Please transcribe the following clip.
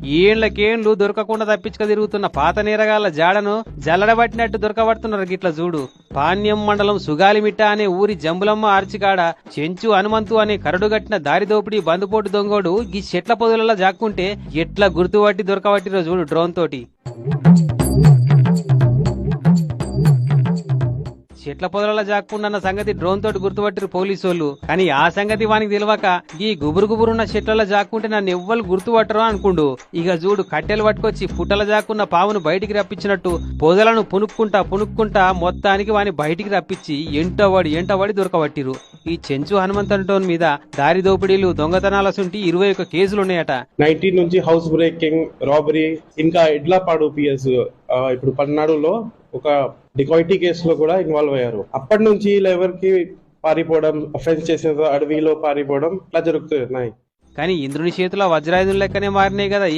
ఏళ్లకేండ్లు దొరకకుండా తప్పించుక తిరుగుతున్న పాత నేరగాళ్ల జాడను జల్లడబట్టినట్టు దొరకబడుతున్నారు గిట్ల చూడు. పాణ్యం మండలం సుగాలిమిట్ట అనే ఊరి జంబులమ్మ ఆర్చికాడ చెంచు హనుమంతు అనే కరడుగట్టిన దారిదోపిడి బందుపోటు దొంగోడు ఈ చెట్ల పొదలలో జాక్కుంటే ఎట్లా గుర్తుపట్టి దొరకబట్టిరో చూడు డ్రోన్ తోటి. చెట్ల పొదల జాక్కుండా సంగతి డ్రోన్ తోటి గుర్తుపట్టిరు పోలీసోళ్లు. కానీ ఆ సంగతి వానికి తెలియక ఈ గుబురుగుబురున్న చెట్ల జాక్కుంటే నన్ను ఎవ్వరు గుర్తుపట్టరు అనుకుండు. ఇక చూడు కట్టెలు పట్టుకొచ్చి పుట్టల జాక్కున్న పావును బయటికి రప్పించినట్టు పొదలను పునుక్కుంటా మొత్తానికి వాని బయటికి రప్పించి ఎంటబడి దొరకబట్టిరు. ఈ చెంచు హనుమంతన్ మీద దారి దోపిడీలు దొంగతనాల సుంటి 21 కేసులున్నాయట. 19 నుంచి హౌస్ బ్రేకింగ్, రాబరీ, ఇంకా ఇడ్లపాడు పిఎస్ ఇప్పుడు పల్నాడులో ఒక డికాయిటీ కేసులో కూడా ఇన్వాల్వ్ అయ్యారు. అప్పటి నుంచి ఎవరికి పారిపోవడం, అఫెన్స్ చేసే అడవిలో పారిపోవడం ఇట్లా జరుగుతున్నాయి. కానీ ఇంద్రుని చేతిలో వజ్రాయుధుల లెక్కనే మారినాయి కదా